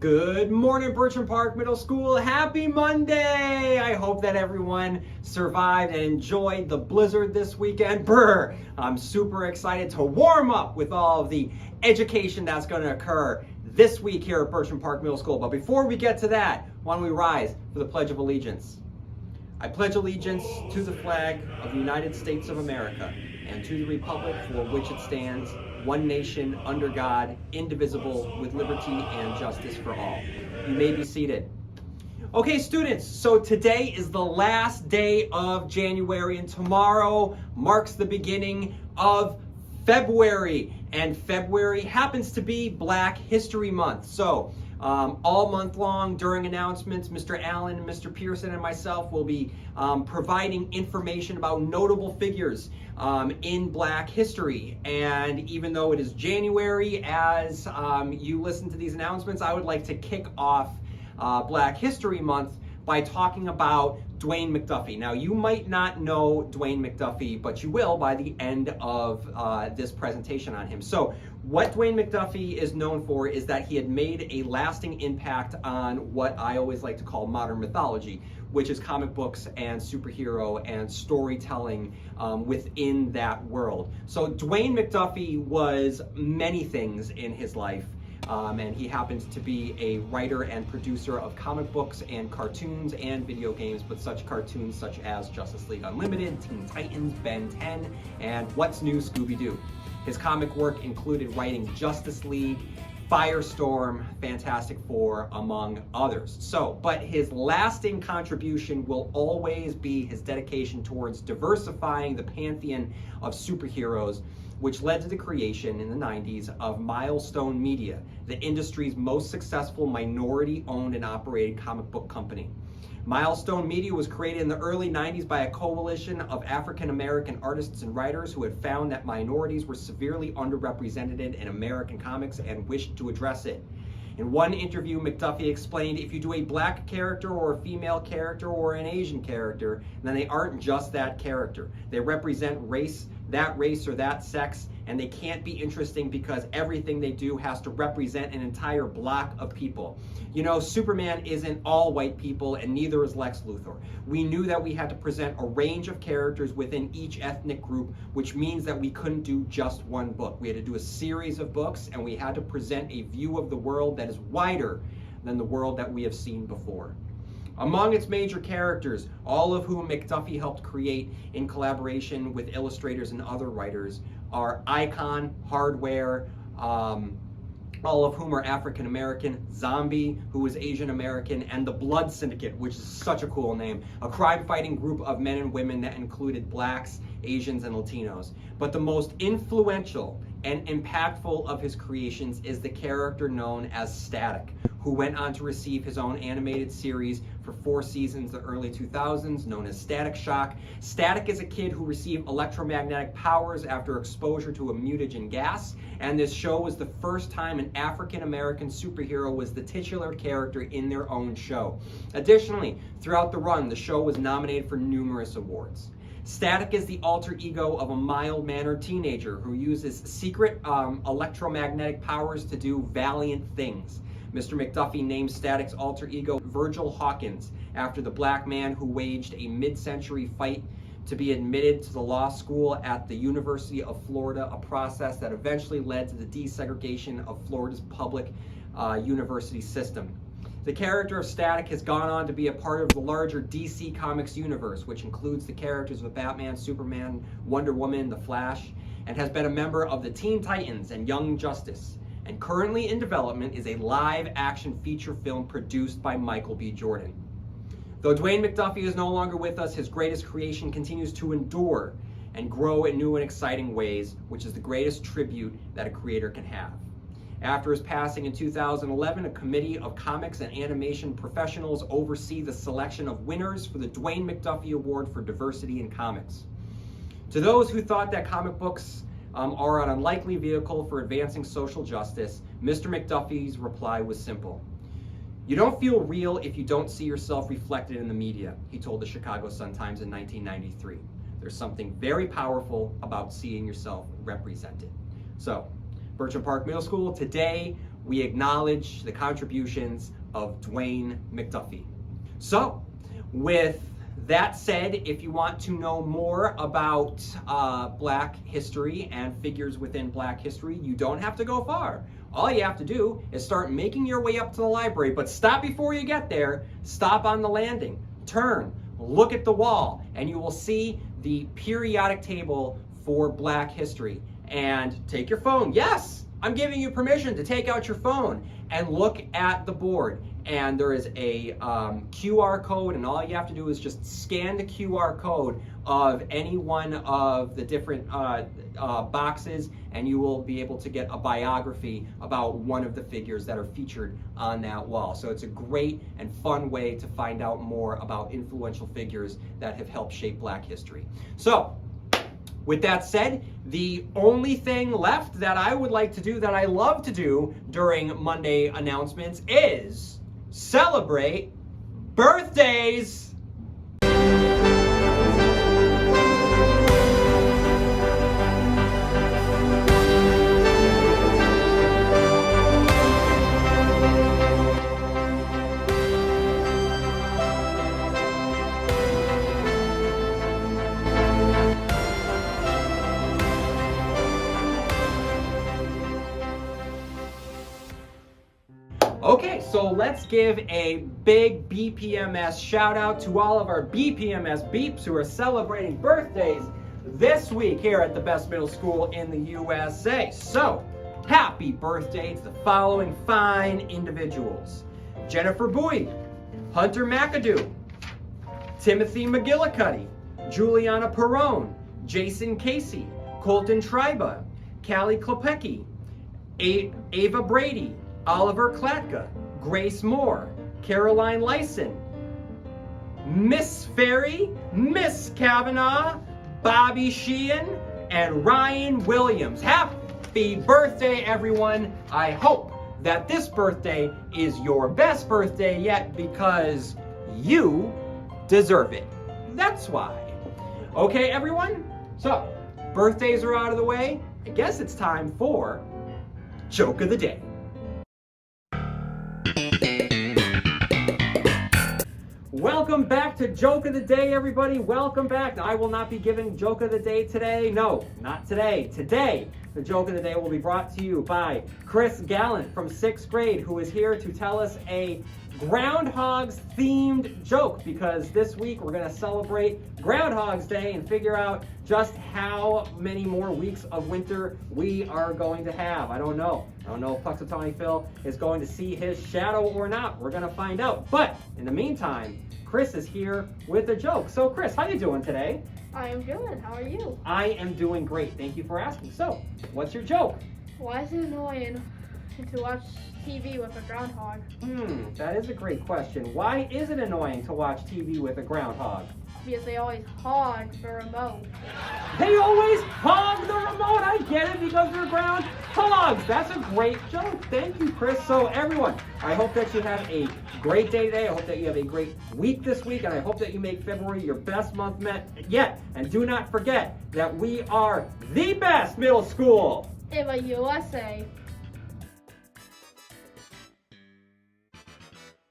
Good morning, Bertram Park Middle School. Happy Monday! I hope that everyone survived and enjoyed the blizzard this weekend. Brr! I'm super excited to warm up with all of the education that's going to occur this week here at Bertram Park Middle School. But before we get to that, why don't we rise for the Pledge of Allegiance? I pledge allegiance to the flag of the United States of America and to the republic for which it stands, one nation, under God, indivisible, with liberty and justice for all. You may be seated. Okay, students, so today is the last day of January, and tomorrow marks the beginning of February. And February happens to be Black History Month. So all month long during announcements, Mr. Allen, Mr. Pearson, and myself will be providing information about notable figures in Black history. And even though it is January, as you listen to these announcements, I would like to kick off Black History Month by talking about Dwayne McDuffie. Now, you might not know Dwayne McDuffie, but you will by the end of this presentation on him. So what Dwayne McDuffie is known for is that he had made a lasting impact on what I always like to call modern mythology, which is comic books and superhero and storytelling within that world. So Dwayne McDuffie was many things in his life. And he happens to be a writer and producer of comic books and cartoons and video games, but such cartoons such as Justice League Unlimited, Teen Titans, Ben 10, and What's New, Scooby-Doo. His comic work included writing Justice League, Firestorm, Fantastic Four, among others. But his lasting contribution will always be his dedication towards diversifying the pantheon of superheroes, which led to the creation in the 90s of Milestone Media, the industry's most successful minority-owned and operated comic book company. Milestone Media was created in the early 90s by a coalition of African-American artists and writers who had found that minorities were severely underrepresented in American comics and wished to address it. In one interview, McDuffie explained, if you do a Black character or a female character or an Asian character, then they aren't just that character. They represent race or that sex, and they can't be interesting because everything they do has to represent an entire block of people. You know, Superman isn't all white people, and neither is Lex Luthor. We knew that we had to present a range of characters within each ethnic group, which means that we couldn't do just one book. We had to do a series of books, and we had to present a view of the world that is wider than the world that we have seen before. Among its major characters, all of whom McDuffie helped create in collaboration with illustrators and other writers, are Icon, Hardware, all of whom are African American, Zombie, who is Asian American, and the Blood Syndicate, which is such a cool name, a crime-fighting group of men and women that included Blacks, Asians, and Latinos. But the most influential and impactful of his creations is the character known as Static, who went on to receive his own animated series for 4 seasons in the early 2000s, known as Static Shock. Static is a kid who received electromagnetic powers after exposure to a mutagen gas, and this show was the first time an African-American superhero was the titular character in their own show. Additionally, throughout the run, the show was nominated for numerous awards. Static is the alter ego of a mild-mannered teenager who uses secret electromagnetic powers to do valiant things. Mr. McDuffie named Static's alter ego Virgil Hawkins after the Black man who waged a mid-century fight to be admitted to the law school at the University of Florida, a process that eventually led to the desegregation of Florida's public university system. The character of Static has gone on to be a part of the larger DC Comics universe, which includes the characters of Batman, Superman, Wonder Woman, The Flash, and has been a member of the Teen Titans and Young Justice. And currently in development is a live-action feature film produced by Michael B. Jordan. Though Dwayne McDuffie is no longer with us, his greatest creation continues to endure and grow in new and exciting ways, which is the greatest tribute that a creator can have. After his passing in 2011, a committee of comics and animation professionals oversee the selection of winners for the Dwayne McDuffie Award for Diversity in Comics. To those who thought that comic books are an unlikely vehicle for advancing social justice, Mr. McDuffie's reply was simple. You don't feel real if you don't see yourself reflected in the media, he told the Chicago Sun-Times in 1993. There's something very powerful about seeing yourself represented. So, Bertram Park Middle School, today we acknowledge the contributions of Dwayne McDuffie. So, with that said, if you want to know more about Black history and figures within Black history, you don't have to go far. All you have to do is start making your way up to the library, but stop before you get there. Stop on the landing, turn, look at the wall, and you will see the periodic table for Black history. And take your phone. Yes, I'm giving you permission to take out your phone and look at the board. And there is a QR code, and all you have to do is just scan the QR code of any one of the different boxes, and you will be able to get a biography about one of the figures that are featured on that wall. So it's a great and fun way to find out more about influential figures that have helped shape Black history. So, with that said, the only thing left that I would like to do, that I love to do during Monday announcements, is celebrate birthdays. Okay, so let's give a big BPMS shout out to all of our BPMS beeps who are celebrating birthdays this week here at the best middle school in the USA. So, happy birthday to the following fine individuals: Jennifer Boyd, Hunter McAdoo, Timothy McGillicuddy, Juliana Perrone, Jason Casey, Colton Triba, Callie Klepecki, Ava Brady, Oliver Klatka, Grace Moore, Caroline Lyson, Miss Ferry, Miss Kavanaugh, Bobby Sheehan, and Ryan Williams. Happy birthday, everyone. I hope that this birthday is your best birthday yet, because you deserve it. That's why. Okay, everyone? So, birthdays are out of the way. I guess it's time for Joke of the Day. Welcome back to Joke of the Day, everybody. Welcome back. Now, I will not be giving Joke of the Day today. No, not today. Today, the Joke of the Day will be brought to you by Chris Gallant from 6th grade, who is here to tell us a Groundhogs themed joke, because this week we're going to celebrate Groundhogs Day and figure out just how many more weeks of winter we are going to have. I don't know. I don't know if Puxatawny Phil is going to see his shadow or not. We're going to find out. But in the meantime, Chris is here with a joke. So Chris, how you doing today? I am good. How are you? I am doing great. Thank you for asking. So, what's your joke? Why is it annoying to watch TV with a groundhog? That is a great question. Why is it annoying to watch TV with a groundhog? Because they always hog the remote. They always hog the remote. I get it, because they're groundhogs. That's a great joke. Thank you, Chris. So everyone, I hope that you have a great day today. I hope that you have a great week this week, and I hope that you make February your best month yet. And do not forget that we are the best middle school In the USA.